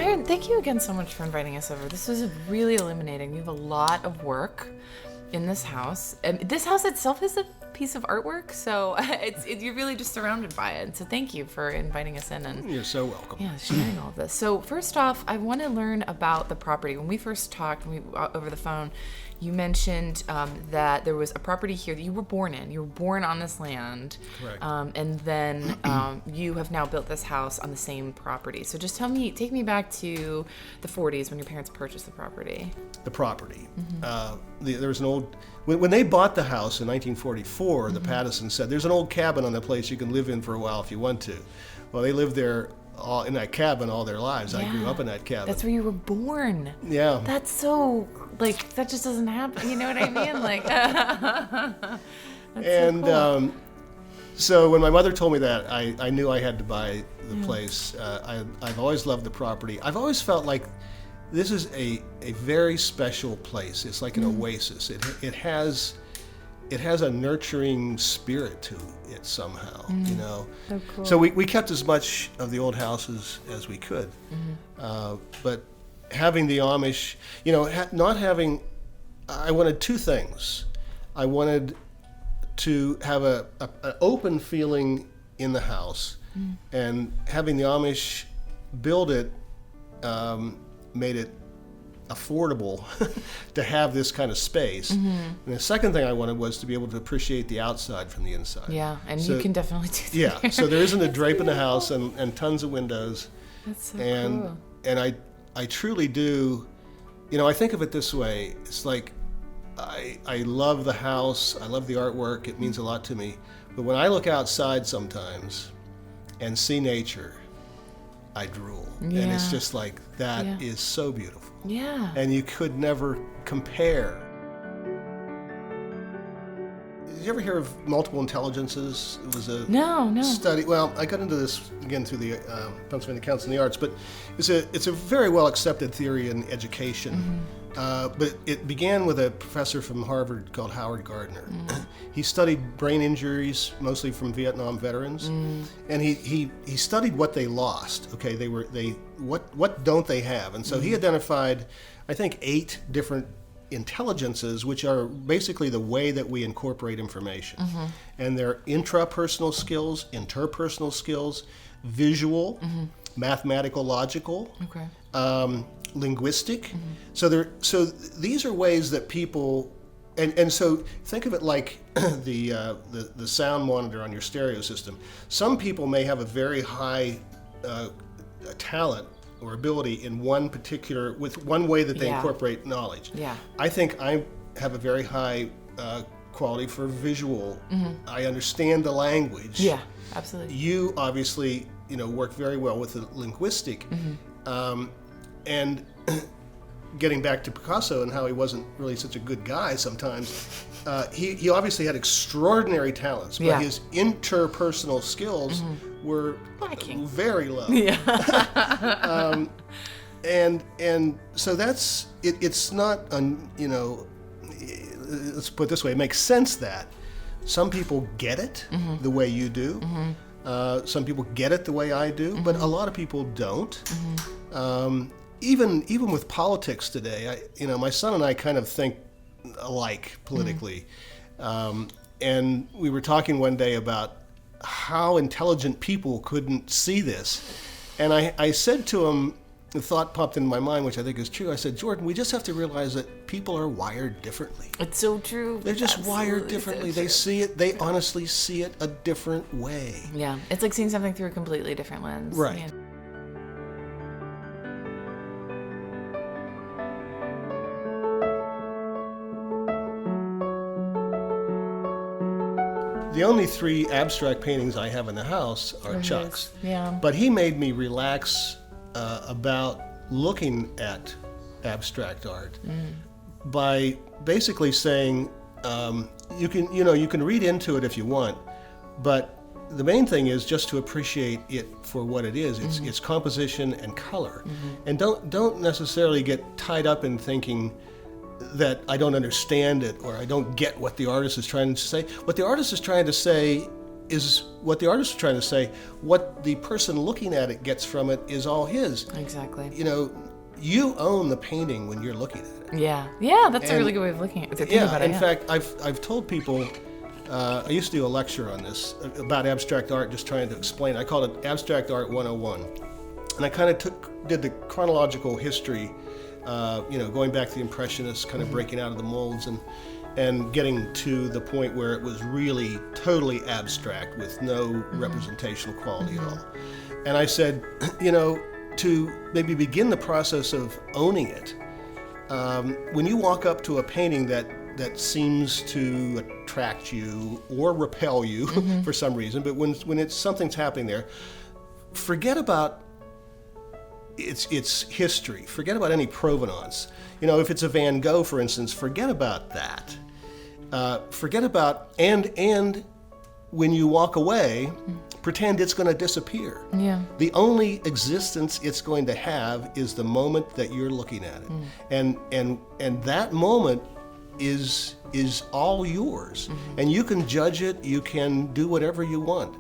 Myron, thank you again so much for inviting us over. This was really illuminating. We have a lot of work in this house. And this house itself is a piece of artwork, so you're really just surrounded by it. So thank you for inviting us in. And you're so welcome. Yeah, sharing all of this. So first off, I want to learn about the property. When we first talked over the phone, you mentioned that there was a property here that you were born in. You were born on this land. Correct. And then you have now built this house on the same property. So just take me back to the 40s when your parents purchased the property. The property. There was an old, when they bought the house in 1944, the Pattisons said, there's an old cabin on the place you can live in for a while if you want to. Well, they lived there in that cabin all their lives. Yeah. I grew up in that cabin. That's where you were born. Yeah. That's so, that just doesn't happen. You know what I mean? That's and so cool. So when my mother told me that, I knew I had to buy the place. I've always loved the property. I've always felt like this is a very special place. It's like an oasis. It has a nurturing spirit to it somehow, you know. So cool. So we kept as much of the old houses as we could. But having the Amish, you know, I wanted two things. I wanted to have an open feeling in the house, and having the Amish build it made it affordable to have this kind of space. And the second thing I wanted was to be able to appreciate the outside from the inside. Yeah, and you can definitely do that. Yeah, so there isn't a drape in the house and tons of windows. That's so and cool. And I truly do, you know, I think of it this way. It's like I love the house, I love the artwork, it means a lot to me. But when I look outside sometimes and see nature, I drool. Yeah. And it's just like, that is so beautiful. Yeah. And you could never compare. Did you ever hear of multiple intelligences? It was a No. study. Well, I got into this again through the Pennsylvania Council on the Arts, but it's a very well accepted theory in education. But it began with a professor from Harvard called Howard Gardner. He studied brain injuries, mostly from Vietnam veterans, and he studied what they lost. Okay, what don't they have? And so he identified, I think, 8 different intelligences, which are basically the way that we incorporate information. And they're intrapersonal skills, interpersonal skills, visual, mathematical, logical, linguistic. So these are ways that people, and so think of it like the sound monitor on your stereo system. Some people may have a very high talent or ability in one way that they incorporate knowledge. Yeah. I think I have a very high quality for visual. I understand the language. Yeah, absolutely. You obviously, work very well with the linguistic. And getting back to Picasso and how he wasn't really such a good guy sometimes, he obviously had extraordinary talents, but his interpersonal skills were lacking, very low. Yeah. And so that's it. It's not let's put it this way. It makes sense that some people get it the way you do. Some people get it the way I do, but a lot of people don't. Even with politics today, my son and I kind of think alike politically. And we were talking one day about how intelligent people couldn't see this. And I said to him, the thought popped into my mind, which I think is true. I said, Jordan, we just have to realize that people are wired differently. It's so true. They're just wired differently. So they see it, they honestly see it a different way. Yeah, it's like seeing something through a completely different lens. Right. Yeah. The only 3 abstract paintings I have in the house are Chuck's. Yeah. But he made me relax about looking at abstract art by basically saying you can read into it if you want, but the main thing is just to appreciate it for what it is. It's composition and color, and don't necessarily get tied up in thinking that I don't understand it or I don't get what the artist is trying to say. What the artist is trying to say is what the artist is trying to say. What the person looking at it gets from it is all his. Exactly. You know, you own the painting when you're looking at it. Yeah, that's a really good way of looking at it. In fact, I've told people, I used to do a lecture on this, about abstract art, just trying to explain. I called it Abstract Art 101. And I kind of did the chronological history, going back to the Impressionists, kind of breaking out of the molds and getting to the point where it was really totally abstract with no representational quality at all. And I said, to maybe begin the process of owning it, when you walk up to a painting that seems to attract you or repel you for some reason, but when something's happening there, forget about its history. Forget about any provenance. If it's a Van Gogh, for instance, forget about that. Forget about, and when you walk away, pretend it's going to disappear. Yeah. The only existence it's going to have is the moment that you're looking at it. And that moment is all yours. And you can judge it, you can do whatever you want.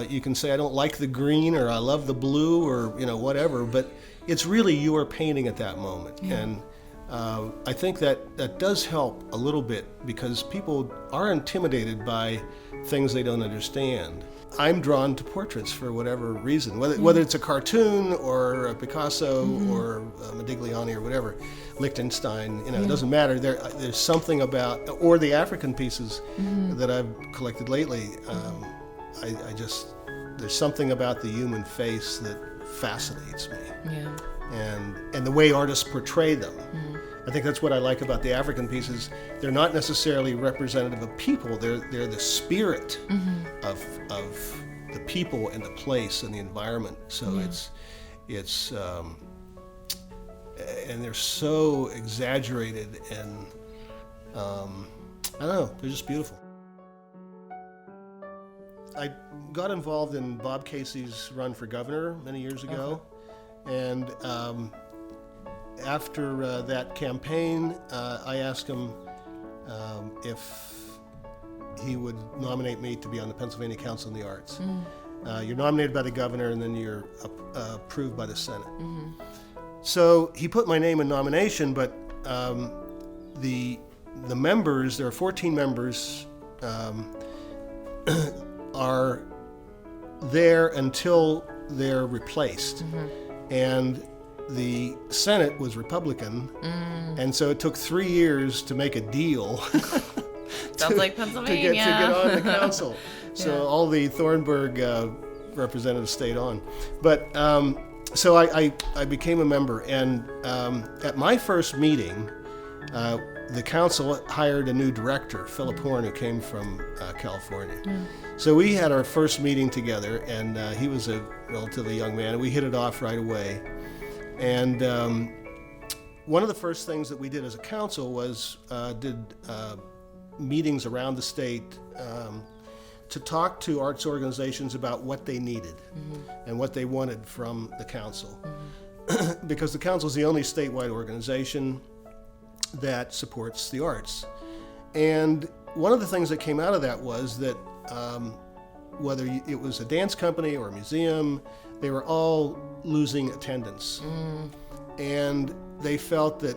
You can say, I don't like the green, or I love the blue, or whatever, but it's really your painting at that moment. Yeah. And I think that does help a little bit, because people are intimidated by things they don't understand. I'm drawn to portraits for whatever reason, whether it's a cartoon or a Picasso or Modigliani or whatever, Liechtenstein, it doesn't matter. There's something about, or the African pieces that I've collected lately. There's something about the human face that fascinates me. Yeah. And the way artists portray them. I think that's what I like about the African pieces. They're not necessarily representative of people. They're the spirit of the people and the place and the environment. So it's and they're so exaggerated, and I don't know, they're just beautiful. I got involved in Bob Casey's run for governor many years ago, and after that campaign, I asked him if he would nominate me to be on the Pennsylvania Council on the Arts. You're nominated by the governor, and then you're approved by the Senate. So he put my name in nomination, but the members, there are 14 members, are there until they're replaced. And the Senate was Republican, and so it took 3 years to make a deal Sounds like Pennsylvania. to get on the council. So all the Thornburg representatives stayed on. But so I became a member, and at my first meeting, the council hired a new director, Philip Hawn, who came from California. So we had our first meeting together, and he was a relatively young man, and we hit it off right away. And one of the first things that we did as a council was did meetings around the state to talk to arts organizations about what they needed and what they wanted from the council. Because the council is the only statewide organization that supports the arts. And one of the things that came out of that was that whether it was a dance company or a museum, they were all losing attendance. And they felt that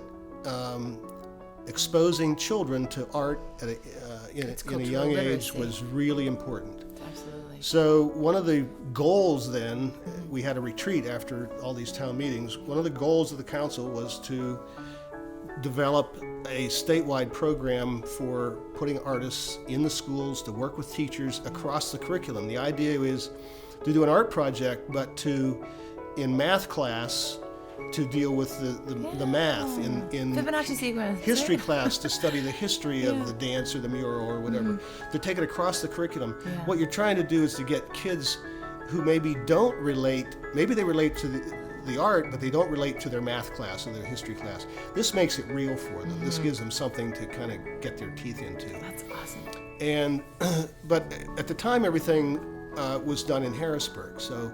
exposing children to art at in a young age was really important. Absolutely. So one of the goals then, we had a retreat after all these town meetings. One of the goals of the council was to develop a statewide program for putting artists in the schools to work with teachers across the curriculum. The idea is to do an art project, but in math class, to deal with the math, in Fibonacci sequence. history class to study the history of the dance or the mural or whatever, to take it across the curriculum. What you're trying to do is to get kids who maybe don't relate, maybe they relate to the art, but they don't relate to their math class or their history class. This makes it real for them. This gives them something to kind of get their teeth into. That's awesome. And but at the time, everything was done in Harrisburg. So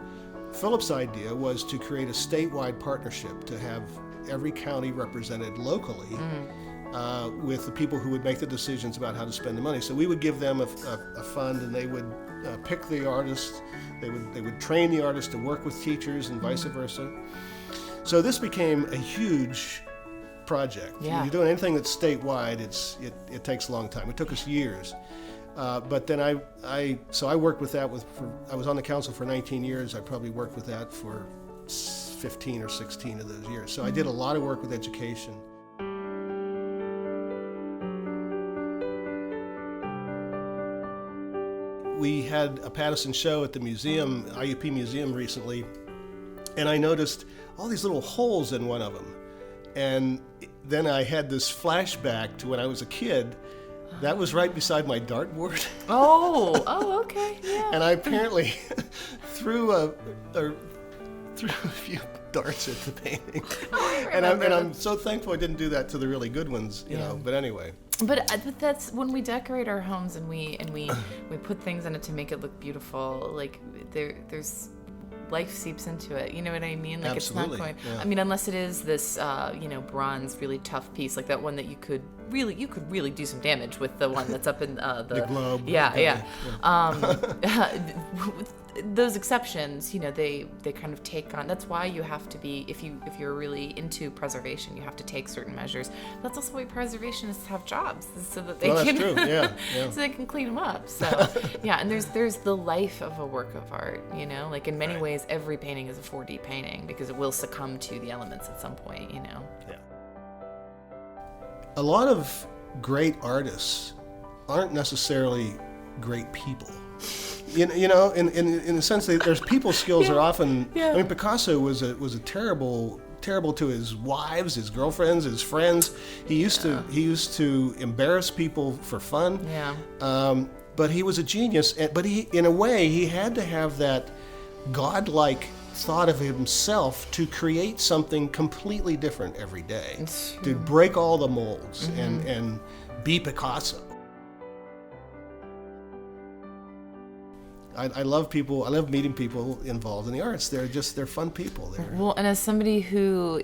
Philip's idea was to create a statewide partnership to have every county represented locally with the people who would make the decisions about how to spend the money. So we would give them a fund, and they would pick the artist. They would train the artist to work with teachers and vice versa. So this became a huge project. Yeah. When you're doing anything that's statewide, it takes a long time. It took us years. But then I worked with that I was on the council for 19 years. I probably worked with that for 15 or 16 of those years. So I did a lot of work with education. We had a Pattison show at the museum, IUP Museum recently, and I noticed all these little holes in one of them. And then I had this flashback to when I was a kid. That was right beside my dartboard. Oh, okay, yeah. And I apparently threw a few darts at the painting. And I'm so thankful I didn't do that to the really good ones, you know. But anyway. But that's when we decorate our homes and we put things in it to make it look beautiful. Like there's life seeps into it. You know what I mean? Like Absolutely. It's not going. Yeah. I mean, unless it is this bronze really tough piece like that one that you could really do some damage with, the one that's up in the globe. Yeah. Those exceptions, they kind of take on. That's why you have to be, if you're really into preservation, you have to take certain measures. That's also why preservationists have jobs, so that they can. That's true. Yeah. So they can clean them up. So yeah, and there's the life of a work of art. Like in many ways, every painting is a 4D painting because it will succumb to the elements at some point. Yeah. A lot of great artists aren't necessarily great people. In the sense that there's people skills are often. I mean, Picasso was a terrible to his wives, his girlfriends, his friends. He used to embarrass people for fun. Yeah. But he was a genius. But in a way, he had to have that godlike thought of himself to create something completely different every day, to break all the molds and be Picasso. I love people. I love meeting people involved in the arts. They're fun people. Well, and as somebody who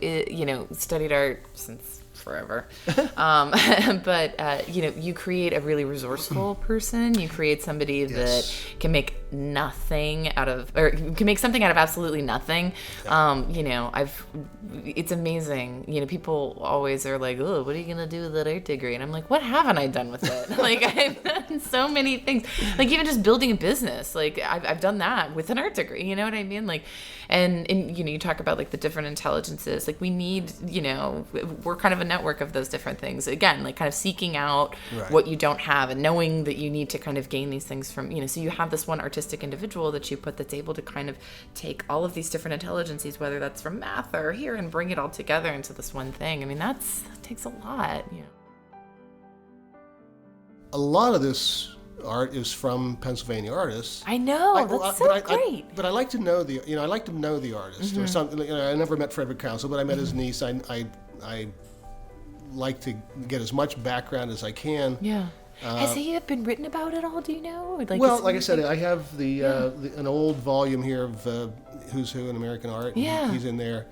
studied art since forever, but you create a really resourceful person. You create somebody that can make nothing out of, or can make something out of absolutely nothing. It's amazing. People always are like, "Oh, what are you gonna do with that art degree?" And I'm like, "What haven't I done with it?" Like I've done so many things. Like even just building a business. Like I've done that with an art degree. You know what I mean? Like, and you talk about like the different intelligences. Like we need, we're kind of a network of those different things. Again, like kind of seeking out what you don't have and knowing that you need to kind of gain these things from, so you have this one artistic individual that you put that's able to kind of take all of these different intelligences, whether that's from math or here, and bring it all together into this one thing. I mean, that takes a lot. A lot of this art is from Pennsylvania artists. I know, that's so great. But I like to know I like to know the artist or something. I never met Frederick Council, but I met his niece. I like to get as much background as I can. Yeah. Has he been written about at all? Do you know? Like I said, I have an old volume here of Who's Who in American Art. Yeah. He's in there.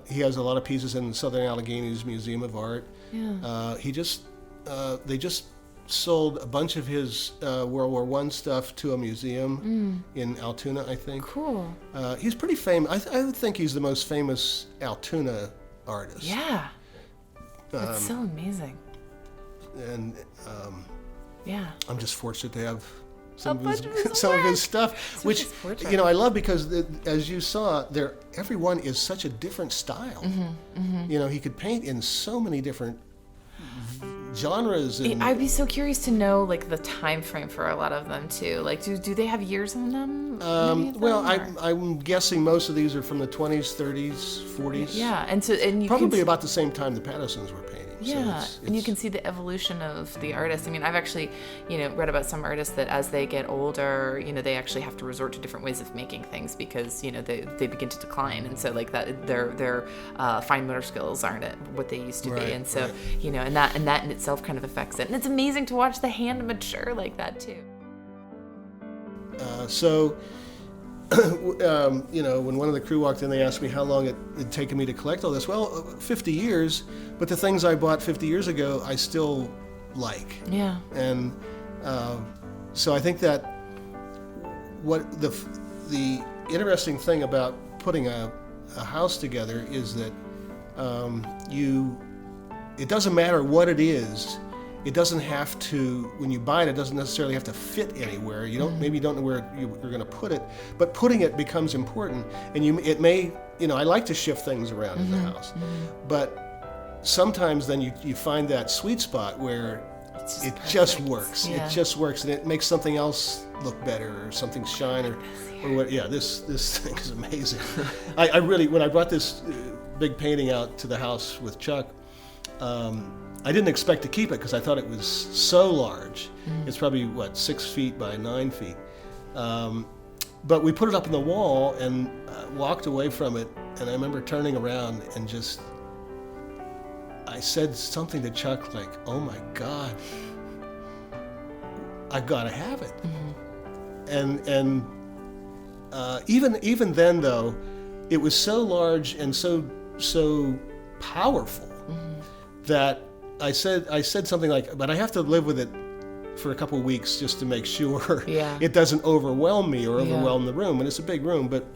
He has a lot of pieces in the Southern Alleghenies Museum of Art. Yeah. They just sold a bunch of his World War I stuff to a museum in Altoona, I think. Cool. He's pretty famous. I would think he's the most famous Altoona artist. Yeah. That's so amazing. And I'm just fortunate to have some of his stuff, which I love because as you saw there, everyone is such a different style. He could paint in so many different genres. And I'd be so curious to know like the time frame for a lot of them too. Like, do they have years on them? I'm guessing most of these are from the 20s, 30s, 40s. Yeah, and you probably about the same time the Pattisons were painting. Yeah, and you can see the evolution of the artist. I mean, I've actually, read about some artists that as they get older, they actually have to resort to different ways of making things because, they begin to decline. And so like that, their fine motor skills aren't what they used to be. And so, and that in itself kind of affects it. And it's amazing to watch the hand mature like that too. So when one of the crew walked in, they asked me how long it'd taken me to collect all this. Well, 50 years, but the things I bought 50 years ago, I still like. Yeah. And so I think that what the interesting thing about putting a house together is that it doesn't matter what it is. It doesn't have to, when you buy it, it doesn't necessarily have to fit anywhere. Maybe you don't know where you're going to put it, but putting it becomes important. And it may, I like to shift things around in the house, but sometimes then you find that sweet spot where it just works. Yeah. It just works, and it makes something else look better, or something shine, or what. Yeah, this thing is amazing. I really, when I brought this big painting out to the house with Chuck, I didn't expect to keep it because I thought it was so large. It's probably 6 feet by 9 feet. But we put it up on the wall and walked away from it, and I remember turning around and I said something to Chuck like, "Oh my God, I've got to have it." And even then though, it was so large and so powerful that I said something like, "But I have to live with it for a couple of weeks just to make sure it doesn't overwhelm me or overwhelm the room." And it's a big room, but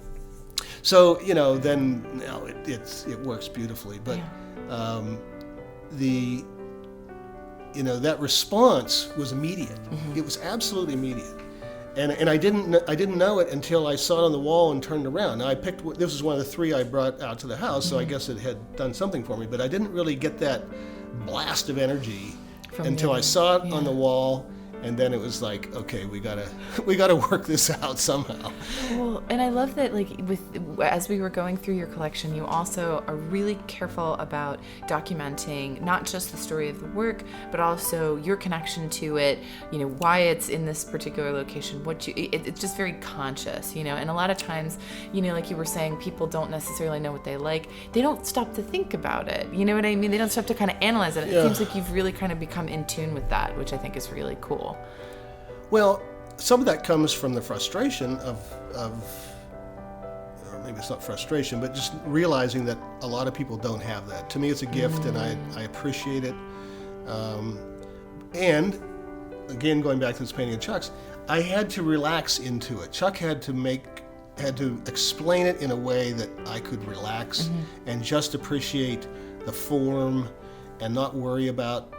so then it works beautifully. But that response was immediate. It was absolutely immediate. And I didn't know it until I saw it on the wall and turned around. Now this was one of the 3 I brought out to the house, so I guess it had done something for me. But I didn't really get that blast of energy until I saw it on the wall, and then it was like, okay, we gotta work this out somehow. Well, and I love that, as we were going through your collection, you also are really careful about documenting not just the story of the work, but also your connection to it. Why it's in this particular location. It's just very conscious. And a lot of times, like you were saying, people don't necessarily know what they like. They don't stop to think about it. You know what I mean? They don't stop to kind of analyze it. It seems like you've really kind of become in tune with that, which I think is really cool. Well, some of that comes from the frustration of or maybe it's not frustration, but just realizing that a lot of people don't have that. To me, it's a gift, and I appreciate it. And again, going back to this painting of Chuck's, I had to relax into it. Chuck had to explain it in a way that I could relax and just appreciate the form and not worry about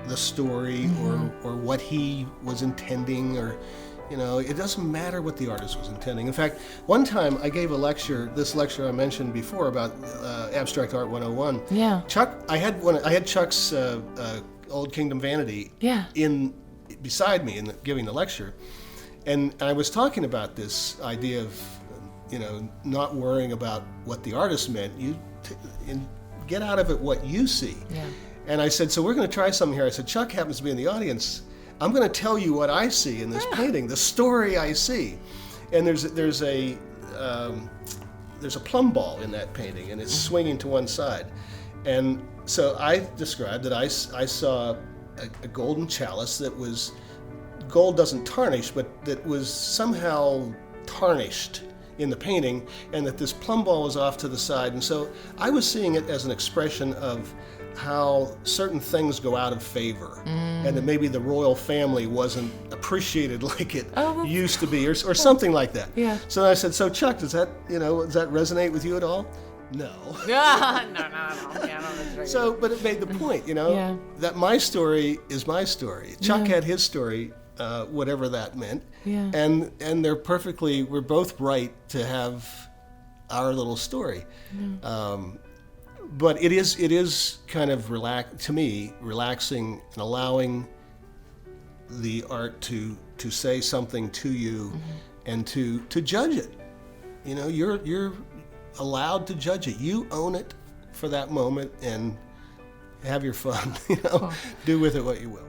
the story or what he was intending, or it doesn't matter what the artist was intending. In fact, one time I gave this lecture I mentioned before about Abstract Art 101. Yeah. Chuck, I had Chuck's Old Kingdom Vanity in beside me in giving the lecture, and I was talking about this idea of not worrying about what the artist meant. And get out of it what you see. Yeah. And I said, so we're going to try something here. I said, Chuck happens to be in the audience. I'm going to tell you what I see in this painting, the story I see. And there's a plumb ball in that painting, and it's swinging to one side. And so I described that I saw a golden chalice that was, gold doesn't tarnish, but that was somehow tarnished in the painting, and that this plumb ball was off to the side. And so I was seeing it as an expression of how certain things go out of favor, and that maybe the royal family wasn't appreciated like it used to be, or something like that. Yeah. So I said, so Chuck, does that resonate with you at all? No. No. Yeah, no, that's right. So, but it made the point, that my story is my story. Chuck had his story, whatever that meant. Yeah. And we're both right to have our little story. Yeah. But it is kind of relaxing and allowing the art to say something to you, and to judge it. You're allowed to judge it. You own it for that moment and have your fun. Do with it what you will.